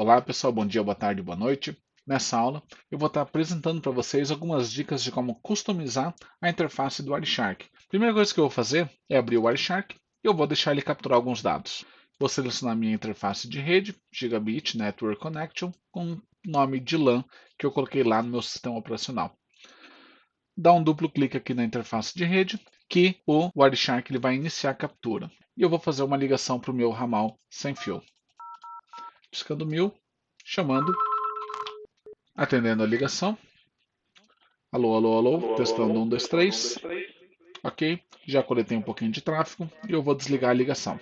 Olá pessoal, bom dia, boa tarde, boa noite. Nessa aula eu vou estar apresentando para vocês algumas dicas de como customizar a interface do Wireshark. Primeira coisa que eu vou fazer é abrir o Wireshark e eu vou deixar ele capturar alguns dados. Vou selecionar minha interface de rede, Gigabit Network Connection, com o nome de LAN que eu coloquei lá no meu sistema operacional. Dá um duplo clique aqui na interface de rede que o Wireshark ele vai iniciar a captura. E eu vou fazer uma ligação para o meu ramal sem fio. Piscando 1000, chamando. Atendendo a ligação. Alô, alô, alô. Alô, alô, Testando alô, um, dois, testando um, três. dois, três. Ok. Já coletei um pouquinho de tráfego e eu vou desligar a ligação.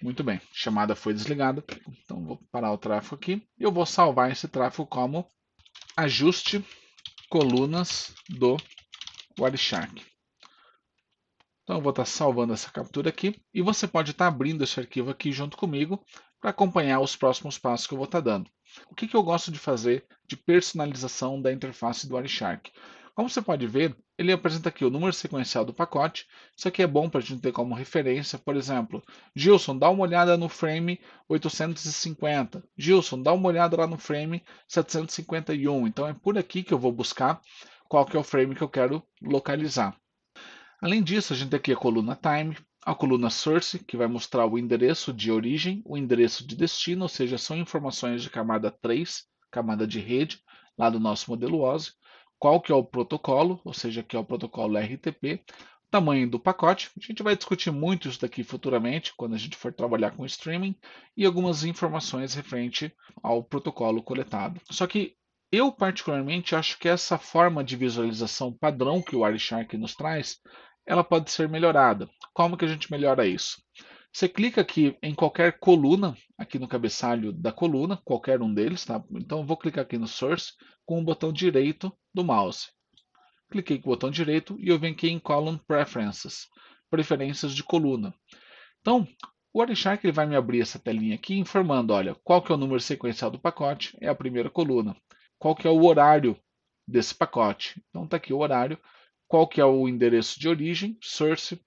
Muito bem. Chamada foi desligada. Então vou parar o tráfego aqui. E eu vou salvar esse tráfego como ajuste colunas do Wireshark. Então eu vou estar salvando essa captura aqui e você pode estar abrindo esse arquivo aqui junto comigo para acompanhar os próximos passos que eu vou estar dando. O que eu gosto de fazer de personalização da interface do Wireshark? Como você pode ver, ele apresenta aqui o número sequencial do pacote. Isso aqui é bom para a gente ter como referência, por exemplo, Gilson, dá uma olhada no frame 850. Gilson, dá uma olhada lá no frame 751. Então é por aqui que eu vou buscar qual que é o frame que eu quero localizar. Além disso, a gente tem aqui a coluna Time, a coluna Source, que vai mostrar o endereço de origem, o endereço de destino, ou seja, são informações de camada 3, camada de rede, lá do nosso modelo OSI, qual que é o protocolo, ou seja, que é o protocolo RTP, tamanho do pacote, a gente vai discutir muito isso daqui futuramente, quando a gente for trabalhar com streaming, e algumas informações referente ao protocolo coletado. Só que eu particularmente acho que essa forma de visualização padrão que o Wireshark nos traz, ela pode ser melhorada. Como que a gente melhora isso? Você clica aqui em qualquer coluna, aqui no cabeçalho da coluna, qualquer um deles, tá? Então eu vou clicar aqui no Source com o botão direito do mouse. Cliquei com o botão direito e eu venho aqui em Column Preferences, preferências de coluna. Então, o Wireshark ele vai me abrir essa telinha aqui informando, olha, qual que é o número sequencial do pacote, é a primeira coluna. Qual que é o horário desse pacote? Então está aqui o horário. Qual que é o endereço de origem, source,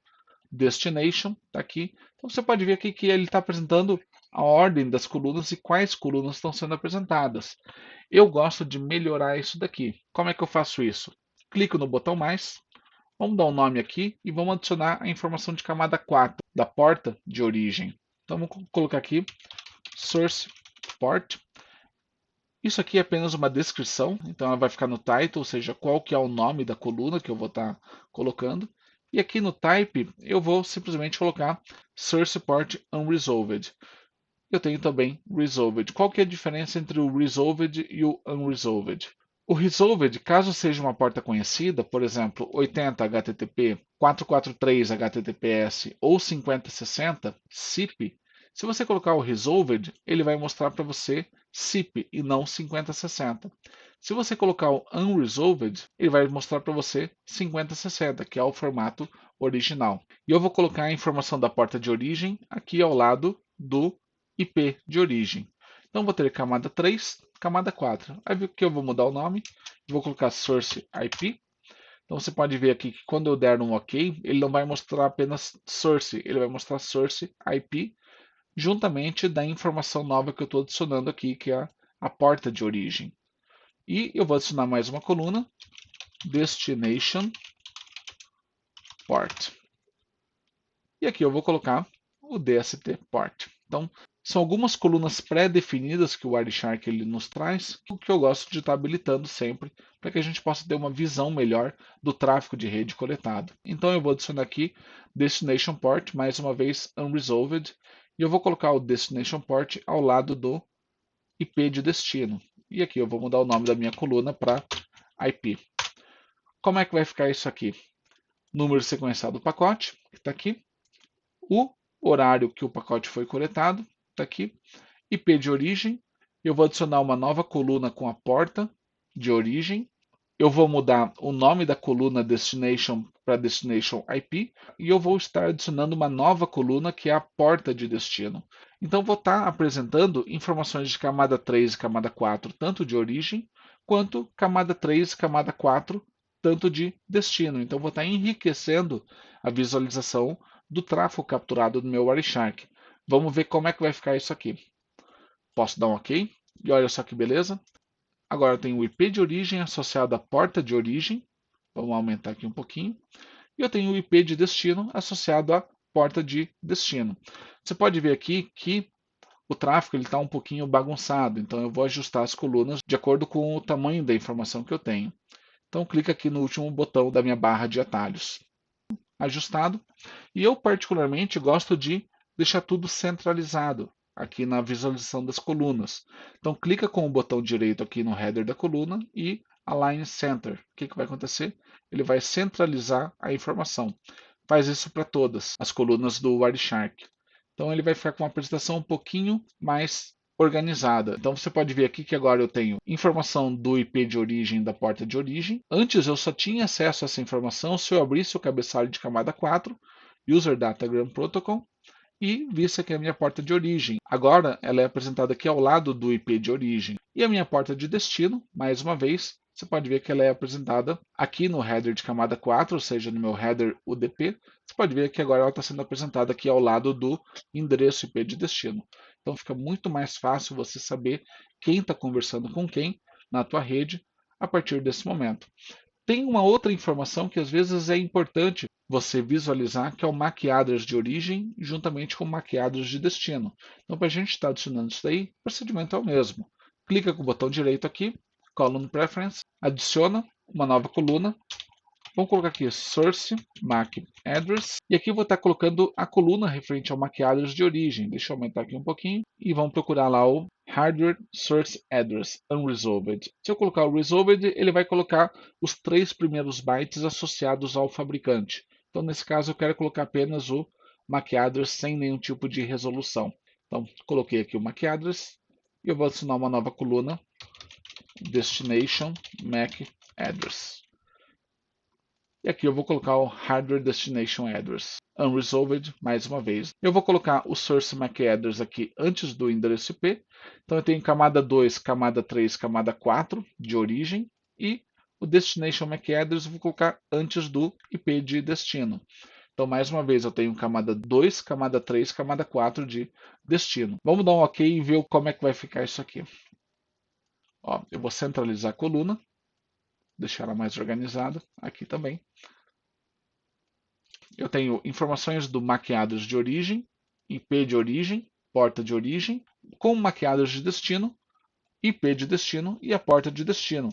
destination, está aqui. Então você pode ver aqui que ele está apresentando a ordem das colunas e quais colunas estão sendo apresentadas. Eu gosto de melhorar isso daqui. Como é que eu faço isso? Clico no botão mais, vamos dar um nome aqui e vamos adicionar a informação de camada 4 da porta de origem. Então vamos colocar aqui source port. Isso aqui é apenas uma descrição, então ela vai ficar no title, ou seja, qual que é o nome da coluna que eu vou estar colocando. E aqui no type eu vou simplesmente colocar source port unresolved. Eu tenho também resolved. Qual que é a diferença entre o resolved e o unresolved? O resolved, caso seja uma porta conhecida, por exemplo, 80 HTTP, 443 HTTPS ou 5060 SIP, se você colocar o resolved, ele vai mostrar para você SIP e não 5060. Se você colocar o unresolved, ele vai mostrar para você 5060, que é o formato original. E eu vou colocar a informação da porta de origem aqui ao lado do IP de origem. Então vou ter camada 3, camada 4. Aí que eu vou mudar o nome, vou colocar source IP. Então você pode ver aqui que quando eu der um OK, ele não vai mostrar apenas source, ele vai mostrar source IP juntamente da informação nova que eu estou adicionando aqui, que é a porta de origem. E eu vou adicionar mais uma coluna, destination port. E aqui eu vou colocar o DST port. Então, são algumas colunas pré-definidas que o Wireshark ele nos traz, o que eu gosto de estar habilitando sempre, para que a gente possa ter uma visão melhor do tráfego de rede coletado. Então eu vou adicionar aqui Destination Port, mais uma vez Unresolved, e eu vou colocar o Destination Port ao lado do IP de destino. E aqui eu vou mudar o nome da minha coluna para IP. Como é que vai ficar isso aqui? Número sequencial do pacote, que está aqui, o horário que o pacote foi coletado, está aqui, IP de origem. Eu vou adicionar uma nova coluna com a porta de origem. Eu vou mudar o nome da coluna Destination para Destination IP e eu vou estar adicionando uma nova coluna que é a porta de destino. Então vou estar apresentando informações de camada 3 e camada 4, tanto de origem, quanto camada 3 e camada 4, tanto de destino. Então vou estar enriquecendo a visualização do tráfego capturado no meu Wireshark. Vamos ver como é que vai ficar isso aqui. Posso dar um OK. E olha só que beleza. Agora eu tenho o IP de origem associado à porta de origem. Vamos aumentar aqui um pouquinho. E eu tenho o IP de destino associado à porta de destino. Você pode ver aqui que o tráfego está um pouquinho bagunçado, então eu vou ajustar as colunas de acordo com o tamanho da informação que eu tenho. Então clica aqui no último botão da minha barra de atalhos. Ajustado. E eu particularmente gosto de deixar tudo centralizado aqui na visualização das colunas. Então clica com o botão direito aqui no header da coluna e Align Center. O que vai acontecer? Ele vai centralizar a informação. Faz isso para todas as colunas do Wireshark. Então ele vai ficar com uma apresentação um pouquinho mais organizada. Então você pode ver aqui que agora eu tenho informação do IP de origem da porta de origem. Antes eu só tinha acesso a essa informação se eu abrisse o cabeçalho de camada 4, User Datagram Protocol, e visse aqui a minha porta de origem. Agora ela é apresentada aqui ao lado do IP de origem. E a minha porta de destino, mais uma vez, você pode ver que ela é apresentada aqui no header de camada 4, ou seja, no meu header UDP. Você pode ver que agora ela está sendo apresentada aqui ao lado do endereço IP de destino. Então fica muito mais fácil você saber quem está conversando com quem na tua rede a partir desse momento. Tem uma outra informação que às vezes é importante você visualizar, que é o MAC address de origem juntamente com o MAC address de destino. Então, para a gente estar adicionando isso daí, o procedimento é o mesmo. Clica com o botão direito aqui, Column Preference, adiciona uma nova coluna. Vamos colocar aqui Source MAC Address. E aqui eu vou estar colocando a coluna referente ao MAC address de origem. Deixa eu aumentar aqui um pouquinho. E vamos procurar lá o Hardware Source Address Unresolved. Se eu colocar o Resolved, ele vai colocar os 3 primeiros bytes associados ao fabricante. Então, nesse caso, eu quero colocar apenas o MAC address sem nenhum tipo de resolução. Então, coloquei aqui o MAC address. E eu vou adicionar uma nova coluna, Destination MAC Address. E aqui eu vou colocar o Hardware Destination Address Unresolved mais uma vez. Eu vou colocar o Source MAC Address aqui antes do endereço IP. Então eu tenho camada 2, camada 3, camada 4 de origem. E o Destination MAC Address eu vou colocar antes do IP de destino. Então, mais uma vez, eu tenho camada 2, camada 3, camada 4 de destino. Vamos dar um OK e ver como é que vai ficar isso aqui. Ó, eu vou centralizar a coluna, deixar ela mais organizada aqui também. Eu tenho informações do MAC address de origem, IP de origem, porta de origem, com MAC address de destino, IP de destino e a porta de destino.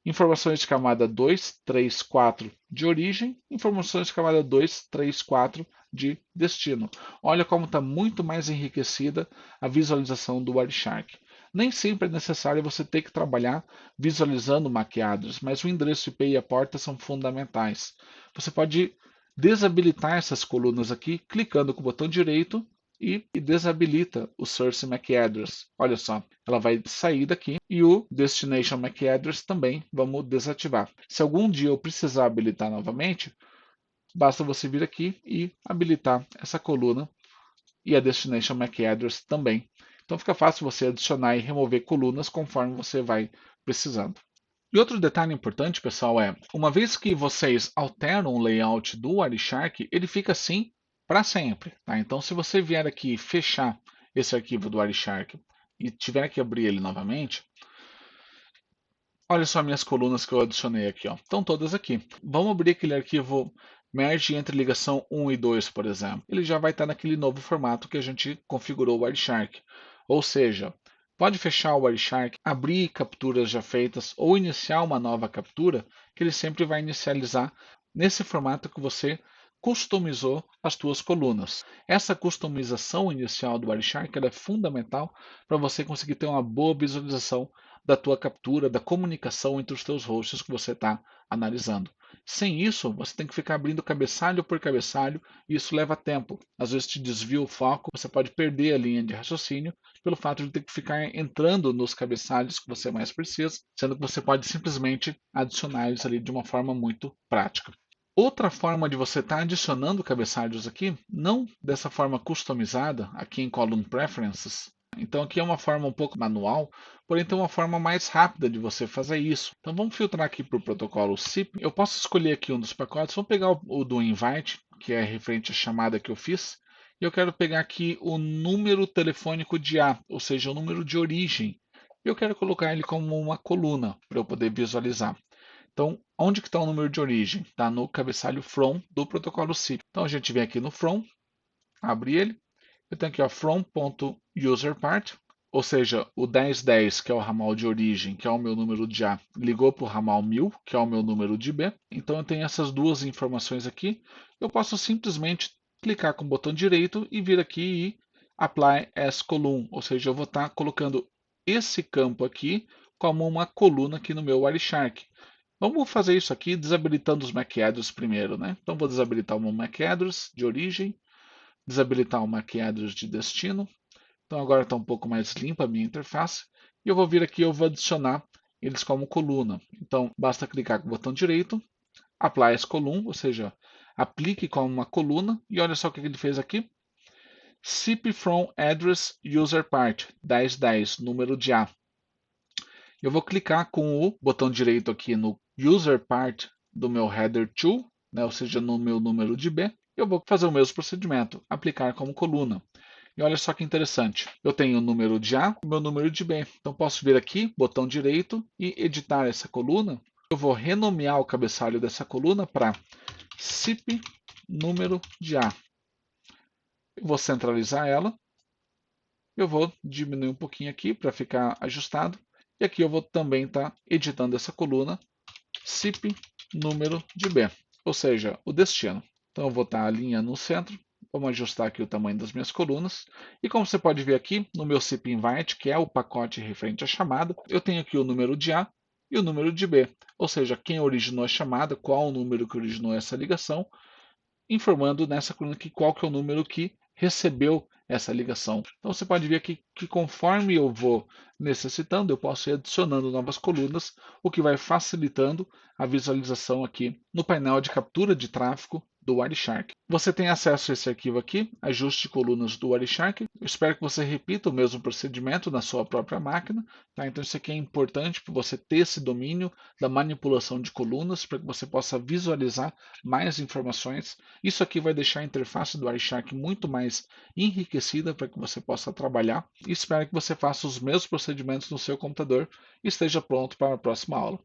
Informações de camada 2, 3, 4 de origem, informações de camada 2, 3, 4 de destino. Olha como está muito mais enriquecida a visualização do Wireshark. Nem sempre é necessário você ter que trabalhar visualizando MAC address, mas o endereço IP e a porta são fundamentais. Você pode desabilitar essas colunas aqui, clicando com o botão direito e desabilita o Source MAC Address. Olha só, ela vai sair daqui e o Destination MAC Address também vamos desativar. Se algum dia eu precisar habilitar novamente, basta você vir aqui e habilitar essa coluna e a Destination MAC Address também. Então fica fácil você adicionar e remover colunas conforme você vai precisando. E outro detalhe importante, pessoal, é uma vez que vocês alteram o layout do Wireshark, ele fica assim para sempre. Tá? Então, se você vier aqui fechar esse arquivo do Wireshark e tiver que abrir ele novamente, olha só minhas colunas que eu adicionei aqui. Ó. Estão todas aqui. Vamos abrir aquele arquivo merge entre ligação 1 e 2, por exemplo. Ele já vai estar naquele novo formato que a gente configurou o Wireshark. Ou seja, pode fechar o Wireshark, abrir capturas já feitas ou iniciar uma nova captura, que ele sempre vai inicializar nesse formato que você customizou as suas colunas. Essa customização inicial do Wireshark é fundamental para você conseguir ter uma boa visualização da tua captura, da comunicação entre os teus hosts que você está analisando. Sem isso, você tem que ficar abrindo cabeçalho por cabeçalho e isso leva tempo. Às vezes te desvia o foco, você pode perder a linha de raciocínio pelo fato de ter que ficar entrando nos cabeçalhos que você mais precisa, sendo que você pode simplesmente adicionar eles ali de uma forma muito prática. Outra forma de você estar adicionando cabeçalhos aqui, não dessa forma customizada, aqui em Column Preferences. Então aqui é uma forma um pouco manual, porém tem uma forma mais rápida de você fazer isso. Então vamos filtrar aqui para o protocolo SIP. Eu posso escolher aqui um dos pacotes, vamos pegar o do Invite, que é referente à chamada que eu fiz, E eu quero pegar aqui o número telefônico de A, ou seja, o número de origem. Eu quero colocar ele como uma coluna para eu poder visualizar. Então, onde que está o número de origem? Está no cabeçalho from do protocolo SIP. Então, a gente vem aqui no from, abre ele. Eu tenho aqui ó, from.userPart, ou seja, o 1010, que é o ramal de origem, que é o meu número de A, ligou para o ramal 1000, que é o meu número de B. Então, eu tenho essas duas informações aqui. Eu posso simplesmente clicar com o botão direito e vir aqui e Apply as Column, ou seja, eu vou estar colocando esse campo aqui como uma coluna aqui no meu Wireshark. Vamos fazer isso aqui desabilitando os MAC address primeiro, né? Então vou desabilitar o meu MAC address de origem, desabilitar o MAC address de destino. Então agora está um pouco mais limpa a minha interface. E eu vou vir aqui e eu vou adicionar eles como coluna. Então basta clicar com o botão direito, Apply as Column, ou seja, aplique como uma coluna. E olha só o que ele fez aqui. SIP from address user part 1010, número de A. Eu vou clicar com o botão direito aqui no user part do meu header to, né, ou seja, no meu número de B. Eu vou fazer o mesmo procedimento, aplicar como coluna. E olha só que interessante. Eu tenho o número de A e o meu número de B. Então posso vir aqui, botão direito e editar essa coluna. Eu vou renomear o cabeçalho dessa coluna para SIP número de A. Eu vou centralizar ela. Eu vou diminuir um pouquinho aqui para ficar ajustado. E aqui eu vou também estar editando essa coluna SIP número de B, ou seja, o destino. Então eu vou estar alinhando no centro. Vamos ajustar aqui o tamanho das minhas colunas. E como você pode ver aqui no meu SIP invite, que é o pacote referente à chamada, eu tenho aqui o número de A e o número de B, ou seja, quem originou a chamada, qual o número que originou essa ligação, informando nessa coluna aqui qual que é o número que recebeu essa ligação. Então você pode ver aqui que conforme eu vou necessitando, eu posso ir adicionando novas colunas, o que vai facilitando a visualização aqui no painel de captura de tráfego do Wireshark. Você tem acesso a esse arquivo aqui, ajuste de colunas do Wireshark. Eu espero que você repita o mesmo procedimento na sua própria máquina. Tá? Então isso aqui é importante para você ter esse domínio da manipulação de colunas, para que você possa visualizar mais informações. Isso aqui vai deixar a interface do Wireshark muito mais enriquecida para que você possa trabalhar. E espero que você faça os mesmos procedimentos no seu computador e esteja pronto para a próxima aula.